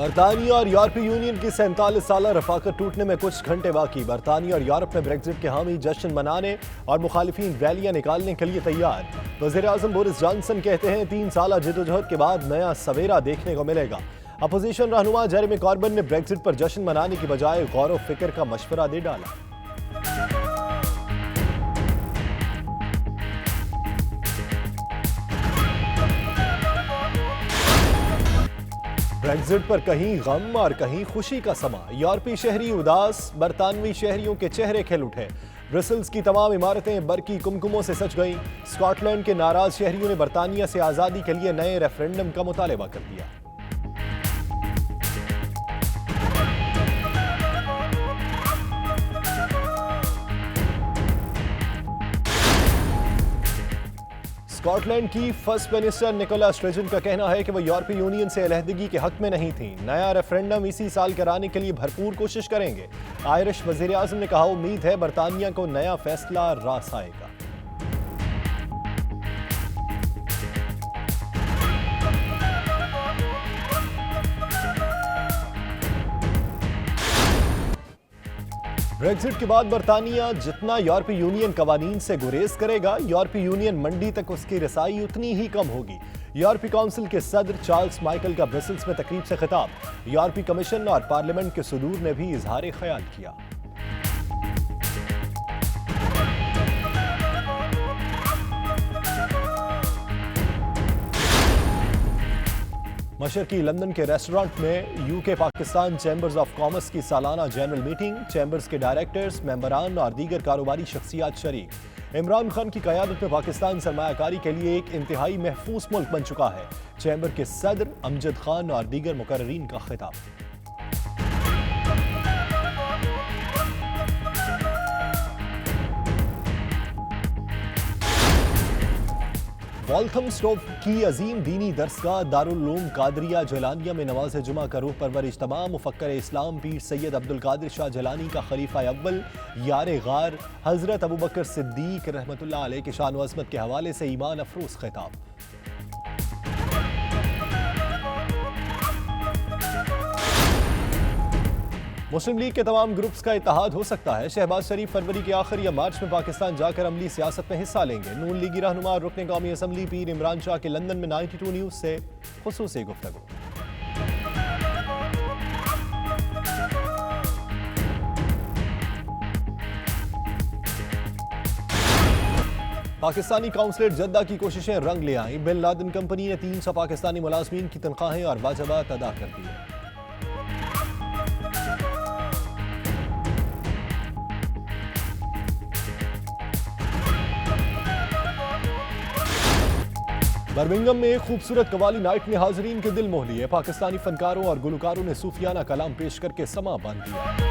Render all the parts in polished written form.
برطانیہ اور یورپی یونین کی 47 سالہ رفاقت ٹوٹنے میں کچھ گھنٹے باقی۔ برطانیہ اور یورپ میں بریگزٹ کے حامی جشن منانے اور مخالفین ریلیاں نکالنے کے لیے تیار۔ وزیر اعظم بورس جانسن کہتے ہیں 3 سالہ جدوجہد کے بعد نیا سویرا دیکھنے کو ملے گا۔ اپوزیشن رہنما جیریمی کاربن نے بریگزٹ پر جشن منانے کی بجائے غور و فکر کا مشورہ دے ڈالا۔ بریگزٹ پر کہیں غم اور کہیں خوشی کا سما۔ یورپی شہری اداس، برطانوی شہریوں کے چہرے کھل اٹھے۔ برسلز کی تمام عمارتیں برقی کمکموں سے سج گئیں۔ اسکاٹ لینڈ کے ناراض شہریوں نے برطانیہ سے آزادی کے لیے نئے ریفرنڈم کا مطالبہ کر دیا۔ اسکاٹ لینڈ کی فرسٹ منسٹر نکولا اسٹریجن کا کہنا ہے کہ وہ یورپی یونین سے علیحدگی کے حق میں نہیں تھیں۔ نیا ریفرنڈم اسی سال کرانے کے لیے بھرپور کوشش کریں گے۔ آئرش وزیر اعظم نے کہا امید ہے برطانیہ کو نیا فیصلہ راس آئے گا۔ بریگزٹ کے بعد برطانیہ جتنا یورپی یونین قوانین سے گریز کرے گا، یورپی یونین منڈی تک اس کی رسائی اتنی ہی کم ہوگی۔ یورپی کونسل کے صدر چارلس مائیکل کا برسلز میں تقریب سے خطاب۔ یورپی کمیشن اور پارلیمنٹ کے صدور نے بھی اظہار خیال کیا۔ مشرقی لندن کے ریسٹورانٹ میں یو کے پاکستان چیمبرز آف کامرس کی سالانہ جنرل میٹنگ۔ چیمبرز کے ڈائریکٹرز، ممبران اور دیگر کاروباری شخصیات شریک۔ عمران خان کی قیادت میں پاکستان سرمایہ کاری کے لیے ایک انتہائی محفوظ ملک بن چکا ہے۔ چیمبر کے صدر امجد خان اور دیگر مقررین کا خطاب۔ والتھم اسٹوپ کی عظیم دینی درسگاہ دارالعلوم قادریہ جیلانیہ میں نماز جمعہ کا روح پرور اجتماع۔ مفکر اسلام پیر سید عبدالقادر شاہ جیلانی کا خلیفہ اول یار غار حضرت ابوبکر صدیق رحمۃ اللہ علیہ کی شان و عظمت کے حوالے سے ایمان افروز خطاب۔ مسلم لیگ کے تمام گروپس کا اتحاد ہو سکتا ہے۔ شہباز شریف فروری کے آخر یا مارچ میں پاکستان جا کر عملی سیاست میں حصہ لیں گے۔ نون لیگی رہنما اور رکن قومی اسمبلی پیر عمران شاہ کے لندن میں 92 نیوز سے خصوصی گفتگو۔ پاکستانی کونسلیٹ جدہ کی کوششیں رنگ لے آئیں۔ بن لادن کمپنی نے 300 پاکستانی ملازمین کی تنخواہیں اور واجبات ادا کر دیے۔ برمنگھم میں ایک خوبصورت قوالی نائٹ نے حاضرین کے دل موہ لیے۔ پاکستانی فنکاروں اور گلوکاروں نے صوفیانہ کلام پیش کر کے سماں باندھ دیا۔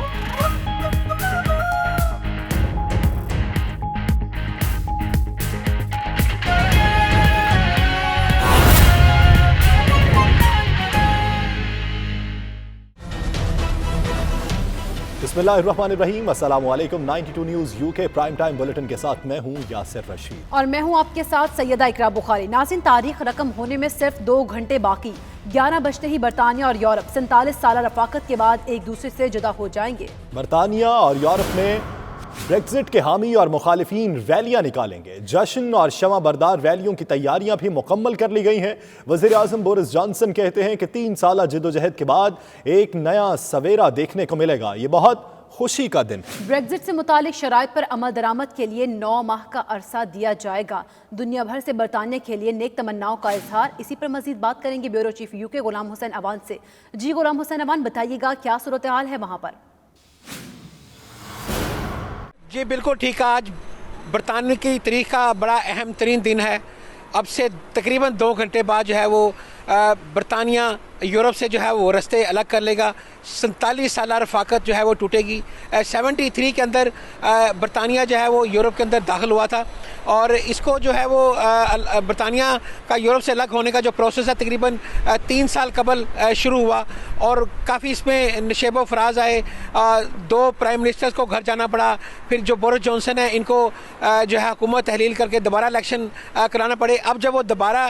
بسم اللہ الرحمن الرحیم، السلام علیکم۔ 92 نیوز یو کے پرائم ٹائم بلیٹن کے ساتھ میں ہوں یاسر رشید اور میں ہوں آپ کے ساتھ سیدہ اقرا بخاری۔ ناظرین، تاریخ رقم ہونے میں صرف 2 گھنٹے باقی۔ 11 بجتے ہی برطانیہ اور یورپ 47 سالہ رفاقت کے بعد ایک دوسرے سے جدا ہو جائیں گے۔ برطانیہ اور یورپ میں بریگزٹ کے حامی اور مخالفین ریلیاں نکالیں گے۔ جشن اور شمع بردار ریلیوں کی تیاریاں بھی مکمل کر لی گئی ہیں۔ وزیر اعظم بورس جانسن کہتے ہیں کہ 3 سالہ جدوجہد کے بعد ایک نیا سویرا دیکھنے کو ملے گا۔ یہ بہت خوشی کا دن۔ بریگزٹ سے متعلق شرائط پر عمل درآمد کے لیے 9 ماہ کا عرصہ دیا جائے گا۔ دنیا بھر سے برطانیہ کے لیے نیک تمناؤں کا اظہار۔ اسی پر مزید بات کریں گے بیورو چیف یو کے غلام حسین اوان سے۔ جی غلام حسین اوان، بتائیے گا کیا صورتحال ہے وہاں پر؟ جی بالکل ٹھیک ہے، آج برطانیہ کی تاریخ کا بڑا اہم ترین دن ہے۔ اب سے تقریباً 2 گھنٹے بعد جو ہے وہ برطانیہ یورپ سے جو ہے وہ رستے الگ کر لے گا۔ 47 سالہ رفاقت جو ہے وہ ٹوٹے گی۔ 73 کے اندر برطانیہ جو ہے وہ یورپ کے اندر داخل ہوا تھا اور اس کو جو ہے وہ برطانیہ کا یورپ سے الگ ہونے کا جو پروسیس ہے تقریباً 3 سال قبل شروع ہوا اور کافی اس میں نشیب و فراز آئے۔ 2 پرائم منسٹرز کو گھر جانا پڑا، پھر جو بورس جانسن ہے ان کو جو ہے حکومت تحلیل کر کے دوبارہ الیکشن کرانا پڑے۔ اب جب وہ دوبارہ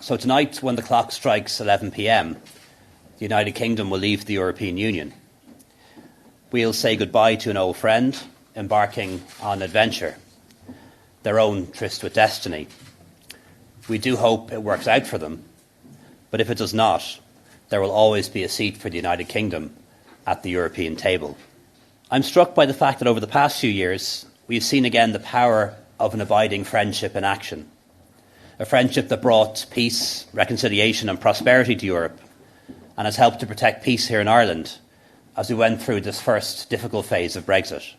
So tonight, when the clock strikes 11 p.m, the United Kingdom will leave the European Union. We'll say goodbye to an old friend embarking on adventure, their own tryst with destiny. We do hope it works out for them, but if it does not, there will always be a seat for the United Kingdom at the European table. I'm struck by the fact that over the past few years, we've seen again the power of an abiding friendship in action. A friendship that brought peace, reconciliation and prosperity to Europe and has helped to protect peace here in Ireland as we went through this first difficult phase of Brexit.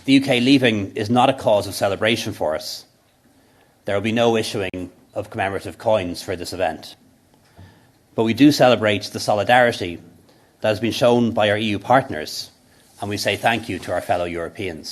The UK leaving is not a cause of celebration for us. There will be no issuing of commemorative coins for this event. But we do celebrate the solidarity that has been shown by our EU partners, and we say thank you to our fellow Europeans.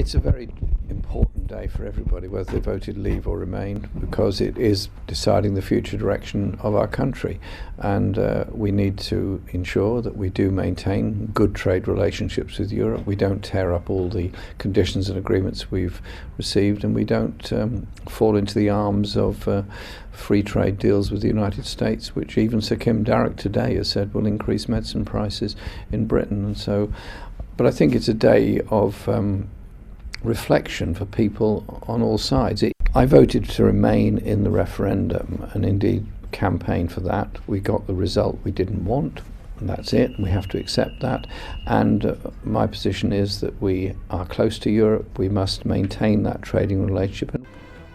It's a very important day for everybody, whether they voted leave or remain, because it is deciding the future direction of our country, and we need to ensure that we do maintain good trade relationships with Europe. We don't tear up all the conditions and agreements we've received, and we don't fall into the arms of free trade deals with the United States, which even Sir Kim Darroch today has said will increase medicine prices in Britain. And so, but I think it's a day of reflection for people on all sides. I voted to remain in the referendum and indeed campaigned for that. We got the result we didn't want, and that's it. We have to accept that. And my position is that we are close to Europe. We must maintain that trading relationship.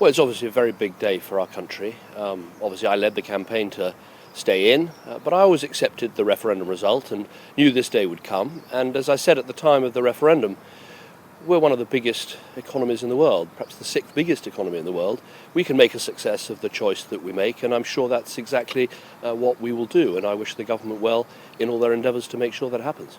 Well, it's obviously a very big day for our country. Obviously, I led the campaign to stay in, but I always accepted the referendum result and knew this day would come. And as I said at the time of the referendum, we're one of the biggest economies in the world, perhaps the 6th biggest economy in the world. We can make a success of the choice that we make, and I'm sure that's exactly what we will do. And I wish the government well in all their endeavours to make sure that happens.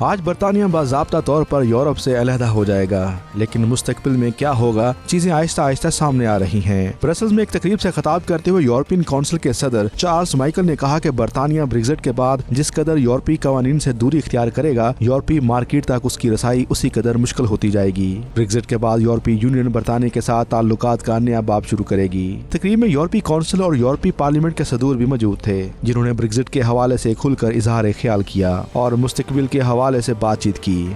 آج برطانیہ باضابطہ طور پر Europe سے علیحدہ ہو جائے گا، لیکن مستقبل میں کیا ہوگا، چیزیں آہستہ آہستہ سامنے آ رہی ہیں۔ برسلز میں ایک تقریب سے خطاب کرتے ہوئے یورپین کونسل کے صدر چارلز مائیکل نے کہا کہ برطانیہ بریگزٹ کے بعد جس قدر یورپی قوانین سے دوری اختیار کرے گا، یورپی مارکیٹ تک اس کی رسائی اسی قدر مشکل ہوتی جائے گی۔ بریگزٹ کے بعد یورپی یونین برطانیہ کے ساتھ تعلقات کا نیا باب شروع کرے گی۔ تقریب میں یورپی کونسل اور یورپی پارلیمنٹ کے صدور بھی موجود تھے، جنہوں نے بریگزٹ کے حوالے سے کھل کر اظہار خیال کیا اور مستقبل کے حوالے سے بات چیت کی۔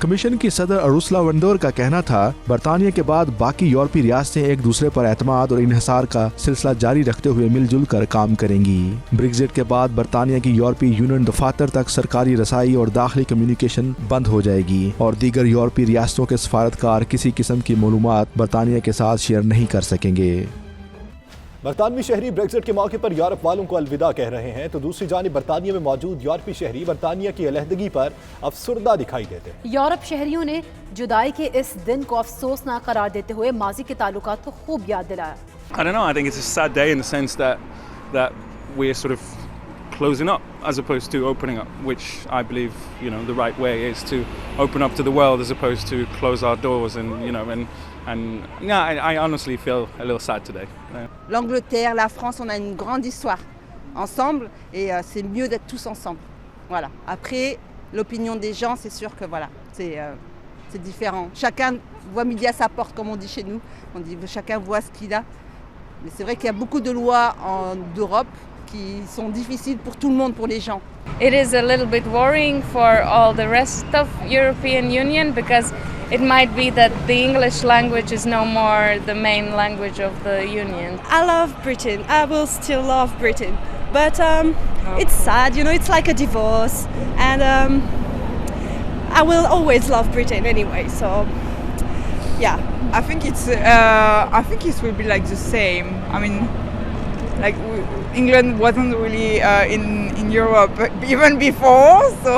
کمیشن کی صدر ارسلا ونڈور کا کہنا تھا، برطانیہ کے بعد باقی یورپی ریاستیں ایک دوسرے پر اعتماد اور انحصار کا سلسلہ جاری رکھتے ہوئے مل جل کر کام کریں گی۔ بریگزٹ کے بعد برطانیہ کی یورپی یونین دفاتر تک سرکاری رسائی اور داخلی کمیونیکیشن بند ہو جائے گی اور دیگر یورپی ریاستوں کے سفارتکار کسی قسم کی معلومات برطانیہ کے ساتھ شیئر نہیں کر سکیں گے۔ برطانوی شہری بریگزٹ کے موقع پر یورپ والوں کو الوداع کہہ رہے ہیں تو دوسری جانب برطانیہ میں موجود یورپی شہری برطانیہ کی علیحدگی پر افسردہ دکھائی دیتے ہیں۔ یورپ شہریوں نے جدائی کے اس دن کو افسوسناک قرار دیتے ہوئے ماضی کے تعلقات کو خوب یاد دلایا۔ I don't know, I think it's a sad day in the sense that we're sort of closing up as opposed to opening up, which I believe, the right way is to open up to the world as opposed to close our doors and yeah, I honestly feel a little sad today. L'Angleterre, la France, on a une grande histoire ensemble et c'est mieux d'être tous ensemble. Voilà. Après, l'opinion des gens, c'est sûr que voilà, c'est différent. Chacun voit midi à sa porte, comme on dit chez nous. On dit chacun voit ce qu'il a. Mais c'est vrai qu'il y a beaucoup de lois d'Europe qui sont difficiles pour tout le monde, pour les gens. It is a little bit worrying for all the rest of European Union because it might be that the English language is no more the main language of the Union. I love Britain. I will still love Britain. But it's sad, it's like a divorce. And I will always love Britain anyway, so yeah. I think it will be like the same. I mean, like England wasn't really in Europe even before, so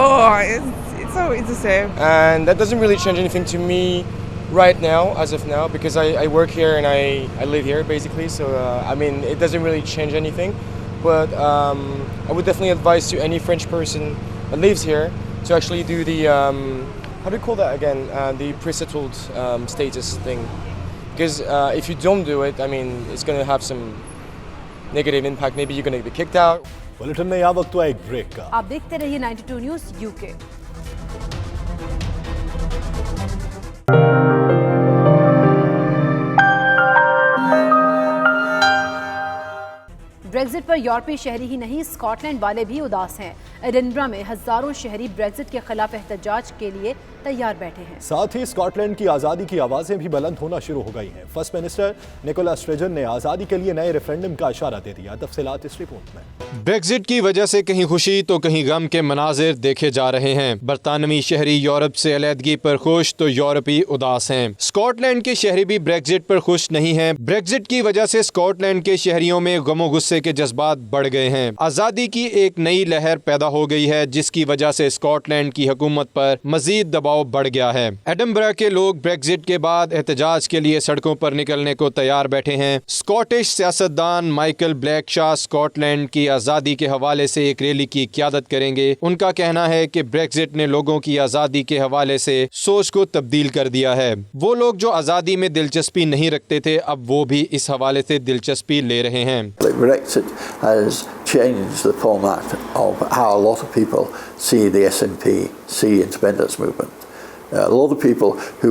it's the same. And that doesn't really change anything to me right now, as of now, because I work here and I live here basically. So I mean, it doesn't really change anything. But I would definitely advise to any French person that lives here to actually do the how do you call that again? The pre-settled status thing. Because if you don't do it, I mean, it's going to have some negative impact. Maybe you're going to be kicked out. Bulletin میں یہاں وقت ہوا ایک break کا۔ آپ دیکھتے رہیے 92 news UK۔ Brexit پر یورپی شہری ہی نہیں، اسکاٹ لینڈ والے بھی اداس ہیں۔ ایڈنبرا میں ہزاروں شہری بریگزٹ کے خلاف احتجاج کے لیے تیار بیٹھے ہیں۔ ساتھ ہی اسکاٹ لینڈ کی آزادی کی آوازیں بھی بلند ہونا شروع ہو گئی ہیں۔ فرسٹ منسٹر نکولا اسٹرجن نے آزادی کے لیے نئے ریفرینڈم کا اشارہ دے دیا۔ تفصیلات اس رپورٹ میں۔ بریگزٹ کی وجہ سے کہیں خوشی تو کہیں غم کے مناظر دیکھے جا رہے ہیں۔ برطانوی شہری یورپ سے علیحدگی پر خوش تو یورپی اداس ہیں۔ اسکاٹ لینڈ کے شہری بھی بریگزٹ پر خوش نہیں ہیں۔ بریگزٹ کی وجہ سے اسکاٹ لینڈ کے شہریوں میں غم و غصے کے جذبات بڑھ گئے ہیں۔ آزادی کی ایک نئی لہر پیدا ہو گئی ہے جس کی وجہ سے اسکاٹ لینڈ کی حکومت پر مزید دباؤ بڑھ گیا ہے۔ ایڈنبرا کے لوگ بریگزٹ کے بعد احتجاج کے لیے سڑکوں پر نکلنے کو تیار بیٹھے ہیں۔ اسکاٹش سیاستدان مائیکل بلیک شاہ اسکاٹ لینڈ کی آزادی کے حوالے سے ایک ریلی کی قیادت کریں گے۔ ان کا کہنا ہے کہ بریگزٹ نے لوگوں کی آزادی کے حوالے سے سوچ کو تبدیل کر دیا ہے۔ وہ لوگ جو آزادی میں دلچسپی نہیں رکھتے تھے اب وہ بھی اس حوالے سے دلچسپی لے رہے ہیں۔ Brexit has changed the format of how a lot of people see the SNP, see independence movement. A lot of people who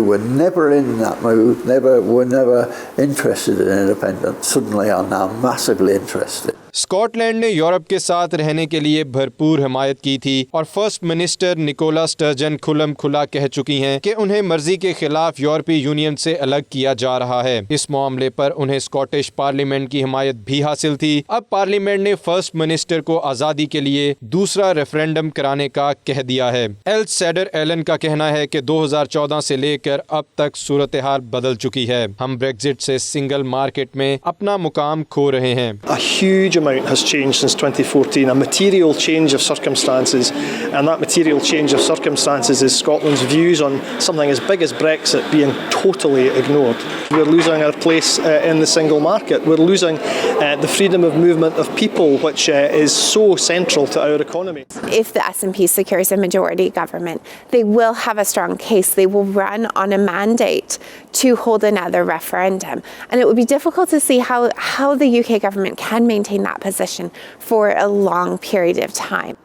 were never in that mood, were never interested in independence, suddenly are now massively interested. Scotland نے Europe کے ساتھ رہنے کے لیے بھرپور حمایت کی تھی اور فرسٹ منسٹر نکولا اسٹرجن کھلم کھلا کہہ چکی ہیں کہ انہیں مرضی کے خلاف یورپی یونین سے الگ کیا جا رہا ہے۔ اس معاملے پر انہیں اسکاٹش پارلیمنٹ کی حمایت بھی حاصل تھی۔ اب پارلیمنٹ نے فرسٹ منسٹر کو آزادی کے لیے دوسرا ریفرینڈم کرانے کا کہہ دیا ہے۔ ایل سیڈر ایلن کا کہنا ہے کہ 2014 سے لے کر اب تک صورتحال بدل چکی ہے۔ ہم بریگزٹ سے سنگل مارکیٹ میں اپنا مقام کھو رہے ہیں۔ A huge amount has changed since 2014, a material change of circumstances, and that material change of circumstances is Scotland's views on something as big as Brexit being totally ignored. We're losing our place in the single market. We're losing the freedom of movement of people, which is so central to our economy. If the SNP secures a majority government, they will have a strong case. They will run on a mandate to hold another referendum. And it would be difficult to see how the UK government can maintain that position for a long period of time.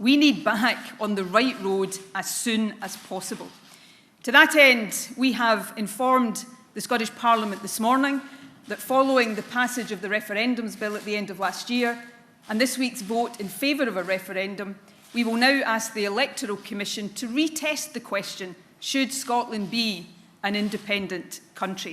We need back on the right road as soon as possible. To that end, we have informed the Scottish Parliament this morning that following the passage of the referendums bill at the end of last year and this week's vote in favour of a referendum, we will now ask the Electoral Commission to retest the question, should Scotland be an independent country?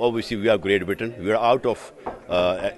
obviously we are Great Britain, we are out of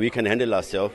we can handle ourselves,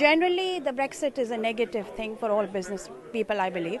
Generally, the Brexit is a negative thing for all business people, I believe.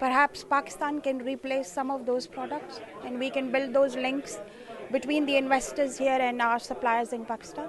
perhaps Pakistan can replace some of those products, and we can build those links between the investors here and our suppliers in Pakistan.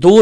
2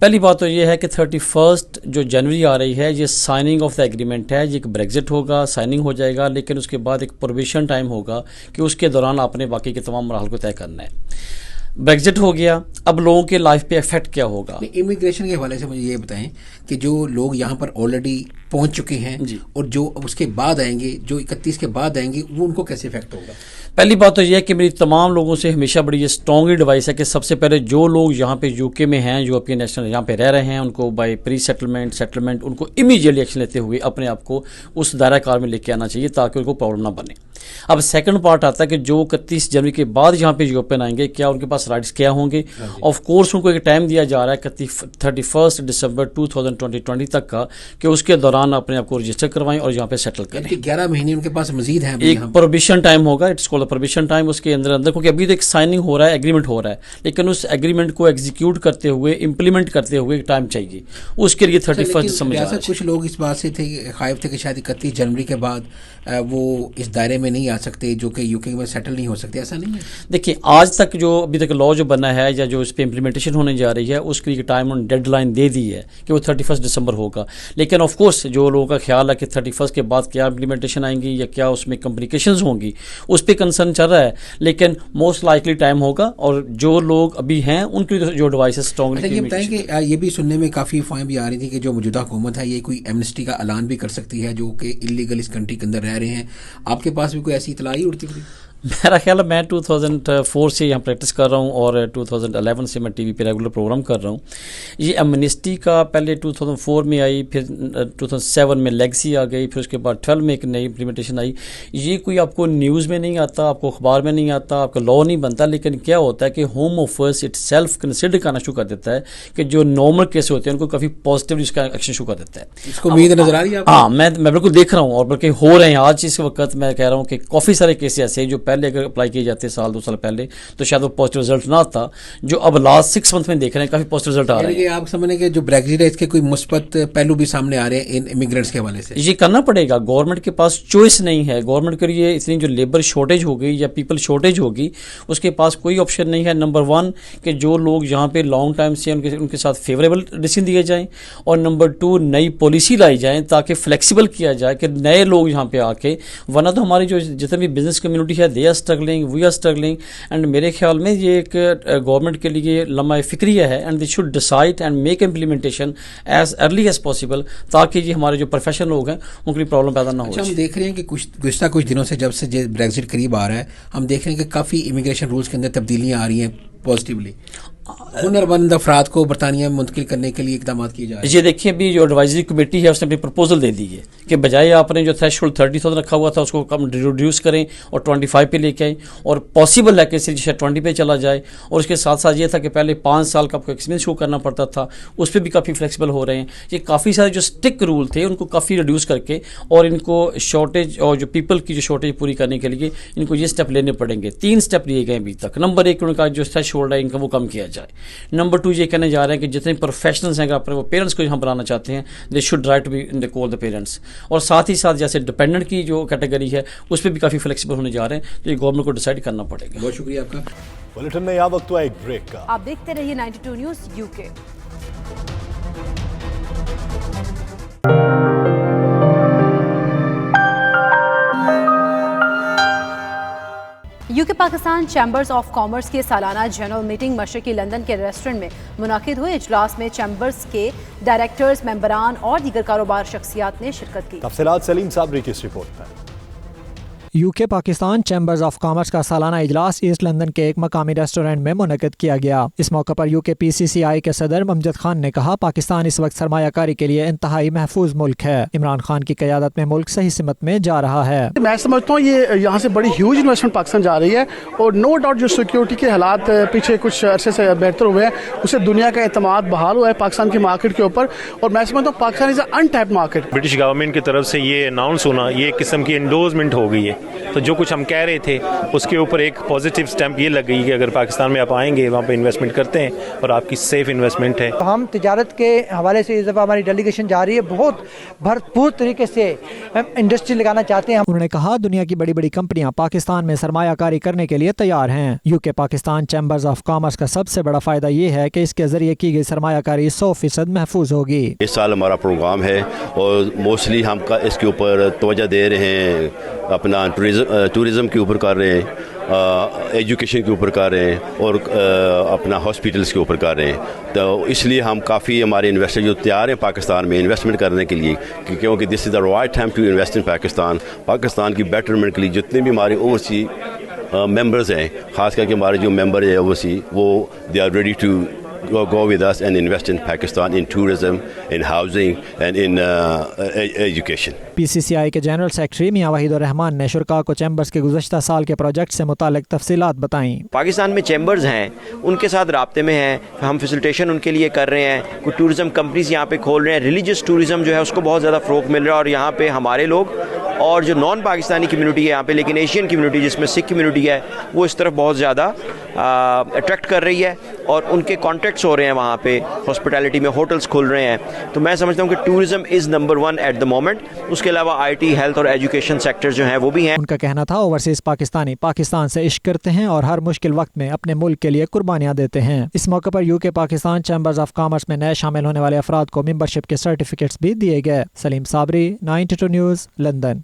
پہلی بات تو یہ ہے کہ 31 جو جنوری آ رہی ہے یہ سائننگ آف دا ایگریمنٹ ہے. یہ ایک بریگزٹ ہوگا, سائننگ ہو جائے گا, لیکن اس کے بعد ایک پروبیشن ٹائم ہوگا کہ اس کے دوران آپ نے باقی کے تمام مراحل کو طے کرنا ہے. بریگزٹ ہو گیا, اب لوگوں کے لائف پہ افیکٹ کیا ہوگا؟ امیگریشن کے حوالے سے مجھے یہ بتائیں کہ جو لوگ یہاں پر آلریڈی پہنچ چکے ہیں اور جو اس کے بعد آئیں گے, جو 31 کے بعد آئیں گے, وہ ان کو کیسے افیکٹ ہوگا؟ پہلی بات تو یہ ہے کہ میری تمام لوگوں سے ہمیشہ بڑی یہ اسٹرانگلی ایڈوائس ہے کہ سب سے پہلے جو لوگ یہاں پہ یو کے میں ہیں, یورپین نیشنل یہاں پہ رہ رہے ہیں, ان کو بائی پری سیٹلمنٹ ان کو امیڈیٹلی ایکشن لیتے ہوئے اپنے آپ کو اس دائرہ کار میں لے کے آنا چاہیے تاکہ ان کو پرابلم نہ بنے. اب سیکنڈ پارٹ آتا ہے کہ جو 31 جنوری کے بعد یہاں پہ یورپین آئیں گے, کیا ان کے پاس رائٹس کیا ہوں گے؟ آف کورس ان کو ایک ٹائم دیا جا رہا ہے 31 دسمبر 2020 تک کا, کہ اس کے دوران اپنے آپ کو رجسٹر کروائیں اور یہاں پہ سیٹل کریں. 11 مہینے ان کے پاس مزید ہیں. ایک پروبیشن ٹائم ہوگا, اٹس کالڈ پروبیشن ٹائم, اس کے اندر کیونکہ ابھی تو ایک سائننگ ہو رہا ہے, ایگریمنٹ ہو رہا ہے, لیکن اس ایگریمنٹ کو ایگزیکیوٹ کرتے ہوئے امپلیمنٹ کرتے ہوئے ایک ٹائم چاہیے. اس کے لیے 31 دسمبر. کچھ لوگ اس بات سے خائف تھے کہ شاید 31 جنوری کے بعد وہ اس دائرے میں نہیں آ سکتے جو کہ یو کے میں سیٹل نہیں ہو سکتے. ایسا نہیں ہے. دیکھیں آج تک جو ابھی تک لا جو بنا ہے یا جو اس پہ امپلیمنٹیشن ہونے جا رہی ہے, اس کی ٹائم اور ڈیڈ لائن دے دی ہے کہ وہ 31 دسمبر ہوگا. لیکن آف کورس جو لوگوں کا خیال ہے کہ 31 کے بعد کیا امپلیمنٹیشن آئیں گی یا کیا اس میں کمپلیکیشنز ہوں گی, اس پہ کنسرن چل رہا ہے. لیکن موسٹ لائکلی ٹائم ہوگا, اور جو لوگ ابھی ہیں ان کی جو ڈیوائسز اسٹرانگلی. یہ بتائیں کہ یہ بھی سننے میں کافی افواہیں بھی آ رہی تھی کہ جو موجودہ حکومت ہے یہ کوئی ایمنسٹی کا اعلان بھی کر سکتی ہے جو کہ انلیگل اس کنٹری کے اندر رہ رہے ہیں. آپ کے پاس بھی کوئی ایسی اطلاع اڑتی تھی؟ میرا خیال ہے میں 2004 سے یہاں پریکٹس کر رہا ہوں اور 2011 سے میں ٹی وی پہ ریگولر پروگرام کر رہا ہوں. یہ ایمنسٹی کا پہلے 2004 میں آئی, پھر 2007 میں لیگسی آ گئی, پھر اس کے بعد 12 میں ایک نئی امپلیمنٹیشن آئی. یہ کوئی آپ کو نیوز میں نہیں آتا, آپ کو اخبار میں نہیں آتا, آپ کا لا نہیں بنتا, لیکن کیا ہوتا ہے کہ home office it self consider کرنا شروع کر دیتا ہے کہ جو نارمل کیس ہوتے ہیں ان کو کافی پازیٹیولی اس کا ایکشن شروع کر دیتا ہے. اس کو امید نظر آ رہی ہے؟ ہاں میں بالکل دیکھ رہا ہوں, اور بلکہ ہو رہے ہیں آج اس وقت. میں کہہ رہا ہوں کہ کافی سارے کیس ایسے ہیں جو پہلے اگر اپلائی کیے جاتے سال 2 سال پہلے تو شاید وہ پازیٹیو رزلٹ نہ آتا, جو اب لاسٹ 6 منتھ میں دیکھ رہے ہیں کافی پازیٹیو رزلٹ آ رہے ہیں. آپ سمجھیں کہ جو بریگزٹ ہے اس کے کوئی مثبت پہلو بھی سامنے آ رہے ہیں ان امیگرینٹس کے حوالے سے؟ یہ کرنا پڑے گا. گورنمنٹ کے پاس چوائس نہیں ہے. گورنمنٹ کے لیے اتنی جو لیبر شارٹیج ہوگی یا پیپل شارٹیج ہوگی, اس کے پاس کوئی آپشن نہیں ہے. نمبر 1 کہ جو لوگ یہاں پہ لانگ ٹائم سے ان کے ساتھ فیوریبل ڈیسیژن دیے جائیں, اور نمبر 2 نئی پالیسی لائی جائیں تاکہ فلیکسیبل کیا جائے کہ نئے لوگ یہاں پہ آ کے, ورنہ تو ہماری جو جتنے بھی بزنس کمیونٹی ہے they are struggling, we are struggling. And میرے خیال میں یہ ایک گورنمنٹ کے لیے لمحہ فکریہ ہے, and they should decide and make implementation as early as possible تاکہ یہ ہمارے جو پروفیشنل لوگ ہیں ان کے لیے پرابلم پیدا نہ ہو. ہم دیکھ رہے ہیں کہ گزشتہ کچھ دنوں سے جب سے بریگزٹ قریب آ رہا ہے, ہم دیکھ رہے ہیں کہ کافی امیگریشن رولز کے اندر تبدیلیاں آ رہی ہیں پازیٹیولی. ہنرمند افراد کو برطانیہ میں منتقل کرنے کے لیے اقدامات کیے جا رہے ہیں. یہ دیکھیے ابھی جو ایڈوائزری کمیٹی ہے اس نے اپنی پرپوزل دے دی ہے کہ بجائے آپ نے جو تھریش ہولڈ 30,000 رکھا ہوا تھا اس کو کم ریڈیوس کریں اور 25 پہ لے کے آئیں, اور پاسبل ہے کہ صرف 20 پہ چلا جائے. اور اس کے ساتھ ساتھ یہ تھا کہ پہلے 5 سال کا آپ کو ایکسپیرینس شو کرنا پڑتا تھا, اس پہ بھی کافی فلیکسیبل ہو رہے ہیں. یہ کافی سارے جو اسٹک رول تھے ان کو کافی ریڈیوس کر کے, اور ان کو شارٹیج اور جو پیپل کی جو شارٹیج پوری کرنے کے لیے ان کو یہ اسٹیپ لینے پڑیں گے. 3 اسٹیپ لیے گئے ابھی تک. نمبر 1 ان کا جو تھریش ہولڈ ہے ان کا وہ کم کیا جائے. نمبر 2 یہ کہنے جا رہے ہیں کہ جتنے پروفیشنلز ہیں اگر اپنے وہ پیرنٹس کو یہاں بلانا چاہتے ہیں they should right to be in the call the parents. اور ساتھ ہی ساتھ جیسے ڈپینڈنٹ کی جو کیٹیگری ہے اس پہ بھی کافی فلیکسیبل ہونے جا رہے ہیں, تو یہ گورنمنٹ کو ڈیسائیڈ کرنا پڑے گا. بہت شکریہ آپ کا. بلیٹن میں یہاں وقت ہوا ایک بریک کا. آپ دیکھتے رہیے 92 news UK. UK Pakistan chambers of commerce کی سالانہ جنرل میٹنگ مشرقی لندن کے ریسٹورنٹ میں منعقد ہوئے. اجلاس میں چیمبرز کے ڈائریکٹرز, ممبران اور دیگر کاروبار شخصیات نے شرکت کی. تفصیلات سلیم صابری کی اس رپورٹ میں. UK Pakistan chambers of commerce کا سالانہ اجلاس ایسٹ لندن کے ایک مقامی ریسٹورنٹ میں منعقد کیا گیا. اس موقع پر UK PCCI کے صدر امجد خان نے کہا پاکستان اس وقت سرمایہ کاری کے لیے انتہائی محفوظ ملک ہے. عمران خان کی قیادت میں ملک صحیح سمت میں جا رہا ہے. میں سمجھتا ہوں یہ یہاں سے بڑی ہیوج انویسٹمنٹ پاکستان جا رہی ہے, اور نو ڈاؤٹ جو سیکیورٹی کے حالات پیچھے کچھ عرصے سے بہتر ہوئے ہیں, اسے دنیا کا اعتماد بحال ہوا ہے پاکستان کی مارکیٹ کے اوپر, اور میں سمجھتا ہوں Pakistan is an untapped market. British government کی طرف سے یہ اناؤنس ہونا یہ ایک قسم کی انڈورسمنٹ ہو گئی ہے تو جو کچھ ہم کہہ رہے تھے اس کے اوپر ایک پازیٹیو اسٹیمپ یہ لگ گئی کہ اگر پاکستان میں آپ آئیں گے وہاں پہ انویسٹمنٹ کرتے ہیں اور آپ کی سیف انویسٹمنٹ ہے. ہم تجارت کے حوالے سے اس دفعہ ہماری ڈیلیگیشن جا رہی ہے, بہت بھرپور طریقے سے انڈسٹری لگانا چاہتے ہیں. انہوں نے کہا دنیا کی بڑی بڑی کمپنیاں پاکستان میں سرمایہ کاری کرنے کے لیے تیار ہیں. UK Pakistan chambers of commerce کا سب سے بڑا فائدہ یہ ہے کہ اس کے ذریعے کی گئی سرمایہ کاری 100% محفوظ ہوگی. اس سال ہمارا پروگرام ہے اور موسٹلی ہم اس کے اوپر توجہ دے رہے ہیں, اپنا ٹورزم کے اوپر کر رہے ہیں, ایجوکیشن کے اوپر کر رہے ہیں اور اپنا ہاسپٹلس کے اوپر کر رہے ہیں. تو اس لیے ہم کافی ہمارے انویسٹر جو تیار ہیں پاکستان میں انویسٹمنٹ کرنے کے لیے, کیونکہ this is the right time to invest in Pakistan. Pakistan کی بیٹرمنٹ کے لیے جتنے بھی ہمارے اوورسی ممبرز ہیں, خاص کر کے ہمارے جو ممبر ہیں اوورسی, وہ they are ready to go with us and invest in Pakistan in tourism, in housing and in education. PCCI کے جنرل سیکرٹری میاں وحید الرحمان نے شرکاء کو چیمبرز کے گزشتہ سال کے پروجیکٹ سے متعلق تفصیلات بتائیں. پاکستان میں چیمبرز ہیں, ان کے ساتھ رابطے میں ہیں, ہم فیسلٹیشن ان کے لیے کر رہے ہیں. کوئی ٹورزم کمپنیز یہاں پہ کھول رہے ہیں, ریلیجیس ٹورزم جو ہے اس کو بہت زیادہ فروغ مل رہا ہے, اور یہاں پہ ہمارے لوگ اور جو نان پاکستانی کمیونٹی ہے یہاں پہ, لیکن ایشین کمیونٹی جس میں سکھ کمیونٹی ہے, وہ اس طرف بہت زیادہ اٹریکٹ کر رہی ہے اور ان کے کانٹیکٹس ہو رہے ہیں وہاں پہ. ہاسپٹیلٹی میں ہوٹلس کھل رہے ہیں. تو میں سمجھتا ہوں کہ tourism is number 1 at the moment. اس کے علاوہ IT, ہیلتھ اور ایجوکیشن سیکٹر جو ہیں وہ بھی ہیں. ان کا کہنا تھا اوورسیز پاکستانی پاکستان سے عشق کرتے ہیں اور ہر مشکل وقت میں اپنے ملک کے لیے قربانیاں دیتے ہیں. اس موقع پر UK Pakistan chambers of commerce میں نئے شامل ہونے والے افراد کو ممبرشپ کے سرٹیفکیٹس بھی دیے گئے. سلیم صابری, 92 نیوز, لندن.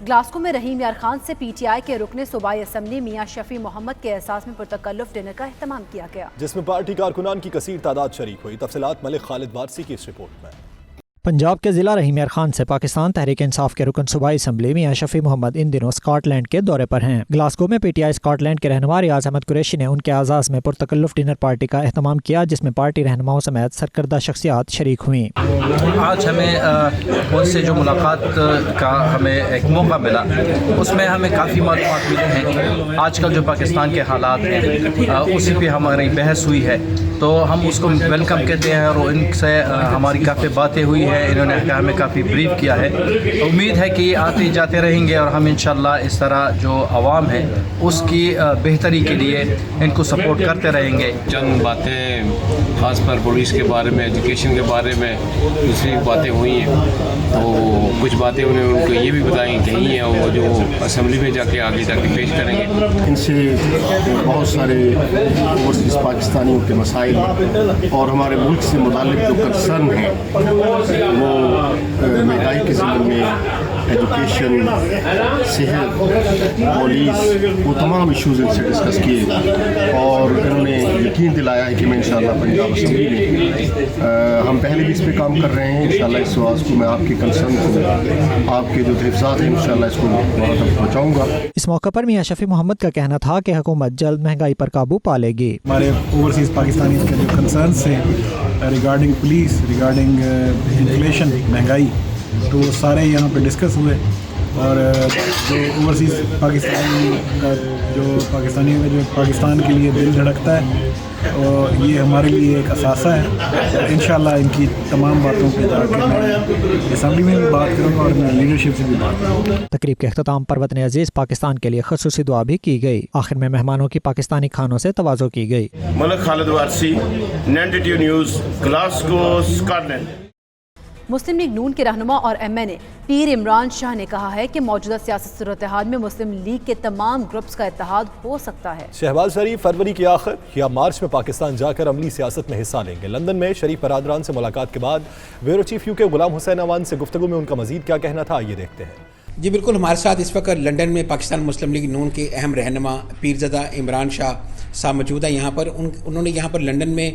گلاسکو میں رحیم یار خان سے PTI کے رکن صوبائی اسمبلی میاں شفیع محمد کے احساس میں پرتکلف ڈنر کا اہتمام کیا گیا, جس میں پارٹی کارکنان کی کثیر تعداد شریک ہوئی. تفصیلات ملک خالد وارسی کی اس رپورٹ میں. پنجاب کے ضلع رحیم یار خان سے پاکستان تحریک انصاف کے رکن صوبائی اسمبلی میاں شفیع محمد ان دنوں اسکاٹ لینڈ کے دورے پر ہیں. گلاسکو میں PTI اسکاٹ لینڈ کے رہنما ریاض احمد قریشی نے ان کے اعزاز میں پرتکلف ڈنر پارٹی کا اہتمام کیا, جس میں پارٹی رہنماؤں سمیت سرکردہ شخصیات شریک ہوئیں. آج ہمیں ان سے جو ملاقات کا ہمیں ایک موقع ملا, اس میں ہمیں کافی معلومات ملی ہیں. آج کل جو پاکستان کے حالات ہیں اسی پہ ہماری بحث ہوئی ہے, تو ہم اس کو ویلکم کہتے ہیں اور ان سے ہماری کافی باتیں ہوئی ہے. انہوں نے ہمیں کافی بریف کیا ہے. امید ہے کہ یہ آتے جاتے رہیں گے اور ہم انشاءاللہ اس طرح جو عوام ہے اس کی بہتری کے لیے ان کو سپورٹ کرتے رہیں گے. چند باتیں خاص پر پولیس کے بارے میں, ایجوکیشن کے بارے میں دوسری باتیں ہوئی ہیں, تو کچھ باتیں انہوں نے ان کو یہ بھی بتائیں کہیں ہیں وہ جو اسمبلی میں جا کے آگے جا کے پیش کریں گے. ان سے بہت سارے اوورسیز پاکستانیوں کے مسائل اور ہمارے ملک سے متعلق جو کنسرن ہیں وہ مہنگائی کے ضمن میں, ایجوکیشن, صحت, پولیس, وہ تمام ایشوز ان سے ڈسکس کیے اور انہوں نے یقین دلایا ہے کہ میں انشاءاللہ پنجاب اسمبلی میں ہم پہلے بھی اس پہ کام کر رہے ہیں. انشاءاللہ اس آواز کو میں آپ کے کنسرن کو, آپ کے جو تحفظات ہیں انشاءاللہ اس کو وہاں تک پہنچاؤں گا. اس موقع پر میاں شفیع محمد کا کہنا تھا کہ حکومت جلد مہنگائی پر قابو پا لے گی. ہمارے اوورسیز پاکستانی کے جو کنسرنس ہیں ریگارڈنگ پولیس, ریگارڈنگ انفلیشن, مہنگائی, تو وہ سارے یہاں پہ ڈسکس ہوئے. اور جو اوورسیز پاکستانی کا جو پاکستانیوں کا جو پاکستان کے لیے دل دھڑکتا ہے, اور یہ ہمارے لیے ایک اثاثہ ہے. انشاءاللہ ان کی تمام باتوں پہ جا کے میں اسمبلی میں بھی بات کروں گا اور میں لیڈرشپ سے بھی بات کروں گا. تقریب کے اختتام پر وطن عزیز پاکستان کے لیے خصوصی دعا بھی کی گئی. آخر میں مہمانوں کی پاکستانی کھانوں سے تواضع کی گئی. ملک خالد وارسی, 92 نیوز, گلاسگو, اسکاٹ لینڈ. مسلم لیگ نون کے رہنما اور MN پیر عمران شاہ نے کہا ہے کہ موجودہ سیاسی صورتحال میں مسلم لیگ کے تمام گروپس کا اتحاد ہو سکتا ہے. شہباز شریف فروری کے آخر یا مارچ میں پاکستان جا کر عملی سیاست میں حصہ لیں گے. لندن میں شریف برادران سے ملاقات کے بعد بیورو چیف UK غلام حسین اوان سے گفتگو میں ان کا مزید کیا کہنا تھا, یہ دیکھتے ہیں. جی بالکل, ہمارے ساتھ اس وقت لنڈن میں پاکستان مسلم لیگ نون کے اہم رہنما پیرزادہ عمران شاہ صاحب موجود ہیں. یہاں پر انہوں نے یہاں پر لنڈن میں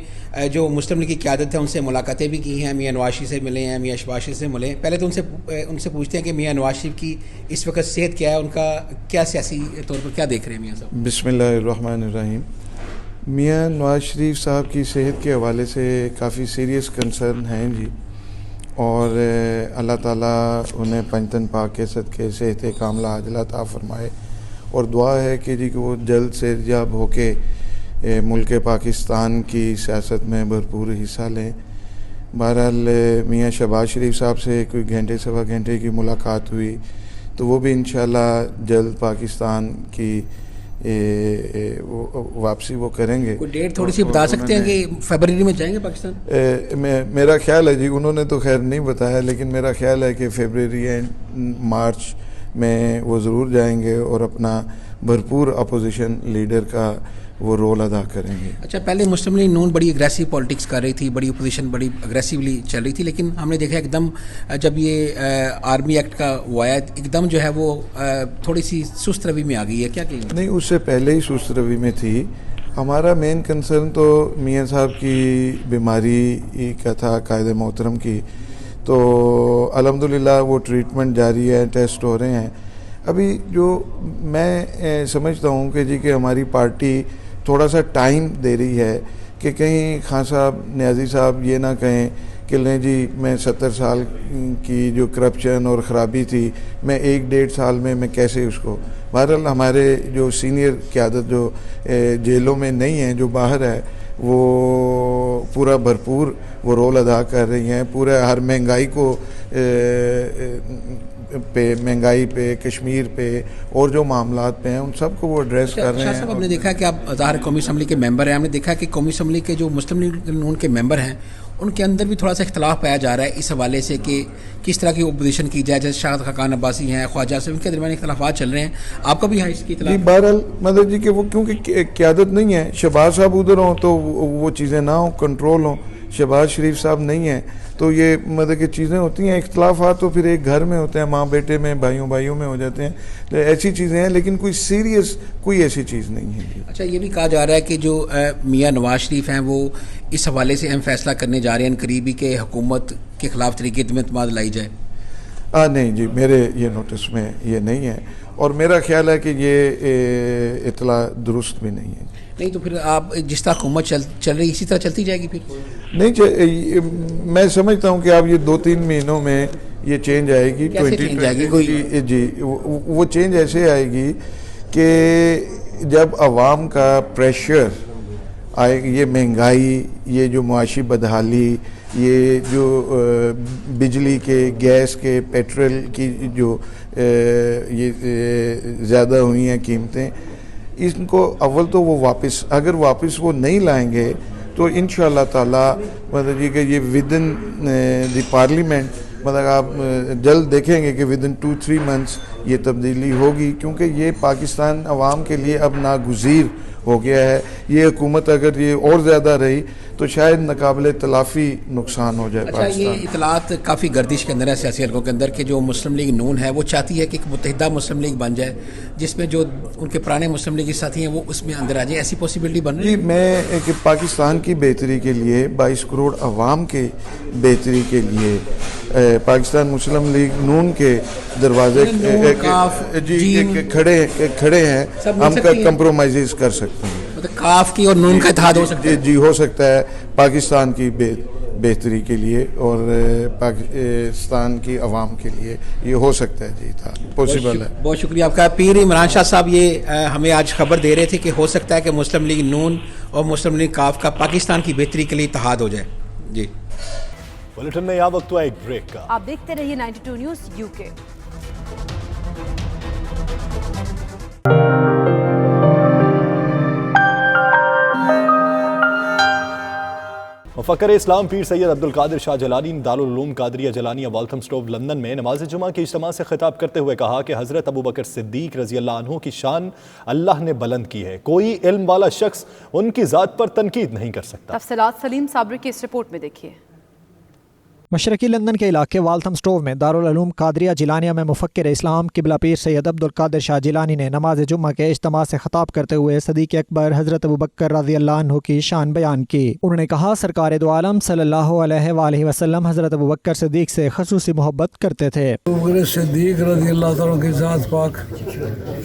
جو مسلم لیگ کی قیادت ہے ان سے ملاقاتیں بھی کی ہیں. میاں نواز شریف سے ملے ہیں, میاں شہباز شریف سے ملے. پہلے تو ان سے پوچھتے ہیں کہ میاں نواز شریف کی اس وقت صحت کیا ہے, ان کا کیا سیاسی طور پر کیا دیکھ رہے ہیں میاں صاحب؟ بسم اللہ الرحمن الرحیم. میاں نواز شریف صاحب کی صحت کے حوالے سے کافی سیریس کنسرن ہیں جی, اور اللہ تعالیٰ انہیں پنجتن پاک کے صدقے صحت کاملہ عاجلہ عطا فرمائے, اور دعا ہے کہ جی کہ وہ جلد سے جلد ہو کے ملک پاکستان کی سیاست میں بھرپور حصہ لیں. بہرحال میاں شہباز شریف صاحب سے کوئی گھنٹے سوا گھنٹے کی ملاقات ہوئی, تو وہ بھی انشاءاللہ جلد پاکستان کی واپسی وہ کریں گے. کوئی ڈیٹ تھوڑی سی بتا سکتے ہیں کہ فیبرری میں جائیں گے پاکستان؟ میرا خیال ہے جی، انہوں نے تو خیر نہیں بتایا، لیکن میرا خیال ہے کہ فیبرری یا مارچ میں وہ ضرور جائیں گے اور اپنا بھرپور اپوزیشن لیڈر کا وہ رول ادا کریں گے. اچھا، پہلے مسلم لیگ نون بڑی اگریسو پالیٹکس کر رہی تھی، بڑی اپوزیشن بڑی اگریسولی چل رہی تھی، لیکن ہم نے دیکھا ایک دم جب یہ آرمی ایکٹ کا وہ آیا ایک دم جو ہے وہ تھوڑی سی سست روی میں آ گئی ہے. کیا کہیں گے؟ نہیں، اس سے پہلے ہی سست روی میں تھی. ہمارا مین کنسرن تو میاں صاحب کی بیماری کا تھا، قائد محترم کی. تو الحمدللہ وہ ٹریٹمنٹ جاری ہے، ٹیسٹ ہو رہے ہیں. ابھی جو میں سمجھتا ہوں کہ جی کہ ہماری پارٹی تھوڑا سا ٹائم دے رہی ہے کہ کہیں خان صاحب، نیازی صاحب یہ نہ کہیں کہ لیں جی میں 70 سال کی جو کرپشن اور خرابی تھی میں 1-1.5 سال میں کیسے اس کو. بہرحال ہمارے جو سینئر قیادت جو جیلوں میں نہیں ہیں، جو باہر ہے، وہ پورا بھرپور وہ رول ادا کر رہی ہیں. پورا ہر مہنگائی کو مہنگائی پہ، کشمیر پہ اور جو معاملات پہ ہیں ان سب کو وہ ایڈریس کر رہے ہیں. صاحب، ہم نے دیکھا کہ آپ ظاہر قومی اسمبلی کے ممبر ہیں، ہم نے دیکھا کہ قومی اسمبلی کے جو مسلم لیگ نون کے ممبر ہیں ان کے اندر بھی تھوڑا سا اختلاف پایا جا رہا ہے اس حوالے سے کہ کس طرح کی اپوزیشن کی جائے. جیسے شاہد خاقان عباسی ہیں، خواجہ سے ان کے درمیان اختلافات چل رہے ہیں. آپ کا بھی ہے اس کی اطلاع؟ بہرحال مدد جی کہ وہ کیونکہ قیادت نہیں ہے، شہباز صاحب ادھر ہوں تو وہ چیزیں نہ ہوں، کنٹرول ہوں. شہباز شریف صاحب نہیں ہیں تو یہ مطلب کہ چیزیں ہوتی ہیں. اختلافات تو پھر ایک گھر میں ہوتے ہیں، ماں بیٹے میں، بھائیوں میں ہو جاتے ہیں، ایسی چیزیں ہیں، لیکن کوئی سیریس کوئی ایسی چیز نہیں ہے. اچھا، یہ بھی کہا جا رہا ہے کہ جو میاں نواز شریف ہیں وہ اس حوالے سے اہم فیصلہ کرنے جا رہے ہیں قریبی کہ حکومت کے خلاف طریقے عدم اعتماد لائی جائے. نہیں جی، میرے یہ نوٹس میں یہ نہیں ہے، اور میرا خیال ہے کہ یہ اطلاع درست بھی نہیں ہے. نہیں تو پھر آپ جس طرح حکومت چل رہی اسی طرح چلتی جائے گی پھر؟ نہیں، میں سمجھتا ہوں کہ اب یہ 2-3 مہینوں میں یہ چینج آئے گی. جی، وہ چینج ایسے آئے گی کہ جب عوام کا پریشر آئے گی، یہ مہنگائی، یہ جو معاشی بدحالی، یہ جو بجلی کے، گیس کے، پیٹرول کی جو یہ زیادہ ہوئی ہیں قیمتیں، ان کو اول تو وہ اگر واپس وہ نہیں لائیں گے تو انشاءاللہ تعالی مطلب یہ کہ یہ ودن دی پارلیمنٹ مطلب آپ جلد دیکھیں گے کہ ودن 2-3 منتھس یہ تبدیلی ہوگی، کیونکہ یہ پاکستان عوام کے لیے اب ناگزیر ہو گیا ہے. یہ حکومت اگر یہ اور زیادہ رہی تو شاید ناقابل تلافی نقصان ہو جائے. اچھا، یہ اطلاعات کافی گردش کے اندر ہے سیاسی حلقوں کے اندر کہ جو مسلم لیگ نون ہے وہ چاہتی ہے کہ ایک متحدہ مسلم لیگ بن جائے جس میں جو ان کے پرانے مسلم لیگی ساتھی ہیں وہ اس میں اندر آ جائے. ایسی پاسبلٹی بن رہی ہے؟ میں کہ پاکستان کی بہتری کے لیے، 22 کروڑ عوام کے بہتری کے لیے پاکستان مسلم لیگ نون کے دروازے کھڑے ہیں. ہم کمپرومائز کر سکتے ہیں. کاف کی اور نون کا اتحاد ہو سکتا ہے؟ جی، ہو سکتا ہے پاکستان کی بہتری کے لیے اور پاکستان کی عوام کے لیے یہ ہو سکتا ہے. جی، پاسبل ہے. بہت شکریہ آپ کا. پیر عمران شاہ صاحب یہ ہمیں آج خبر دے رہے تھے کہ ہو سکتا ہے کہ مسلم لیگ نون اور مسلم لیگ کاف کا پاکستان کی بہتری کے لیے اتحاد ہو جائے. جی، بلیٹن میں یہ وقت ہوا ایک بریک کا. آپ دیکھتے رہیے 92 نیوز UK. مفکر اسلام پیر سید عبدالقادر شاہ جیلانی نے دارالعلوم قادریہ جیلانیہ والتھمسٹوو لندن میں نماز جمعہ کے اجتماع سے خطاب کرتے ہوئے کہا کہ حضرت ابوبکر صدیق رضی اللہ عنہ کی شان اللہ نے بلند کی ہے. کوئی علم والا شخص ان کی ذات پر تنقید نہیں کر سکتا. تفصیلات سلیم صابری کی اس رپورٹ میں دیکھیے. مشرقی لندن کے علاقے والتھمسٹوو میں دارالعلوم قادریہ جیلانیہ میں مفکر اسلام قبلہ پیر سید عبدالقادر شاہ جیلانی نے نماز جمعہ کے اجتماع سے خطاب کرتے ہوئے صدیق اکبر حضرت ابوبکر رضی اللہ عنہ کی شان بیان کی. انہوں نے کہا سرکار دو عالم صلی اللہ علیہ وآلہ وسلم حضرت ابوبکر صدیق سے خصوصی محبت کرتے تھے. ابوبکر صدیق رضی اللہ تعالیٰ کی ذات پاک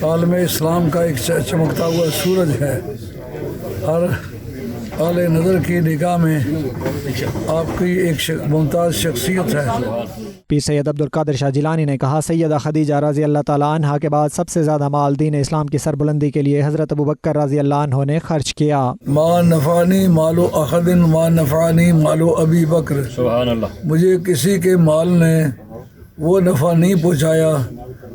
عالم اسلام کا ایک چمکتا ہوا سورج ہے. ہر اعلی نظر کی نگاہ میں آپ کی ایک ممتاز شخصیت ہے. پیر سید عبدالقادر شاہ جیلانی نے کہا سیدہ خدیجہ رضی اللہ تعالیٰ عنہ کے بعد سب سے زیادہ مال دین اسلام کی سربلندی کے لیے حضرت ابوبکر رضی اللہ عنہ نے خرچ کیا. ما نفعنی مالو احد ما نفعنی مالو ابی بکر. سبحان اللہ. مجھے کسی کے مال نے وہ نفع نہیں پہنچایا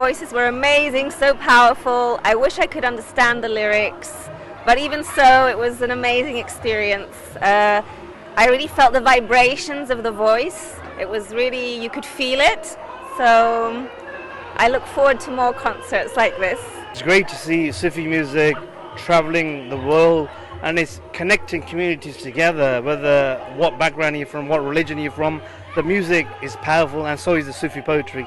Voices were amazing, so powerful. I wish I could understand the lyrics, but even so, it was an amazing experience. I really felt the vibrations of the voice. It was really, you could feel it. So I look forward to more concerts like this. It's great to see Sufi music traveling the world, and it's connecting communities together, whether what background you're from, what religion you're from. The music is powerful and so is the Sufi poetry.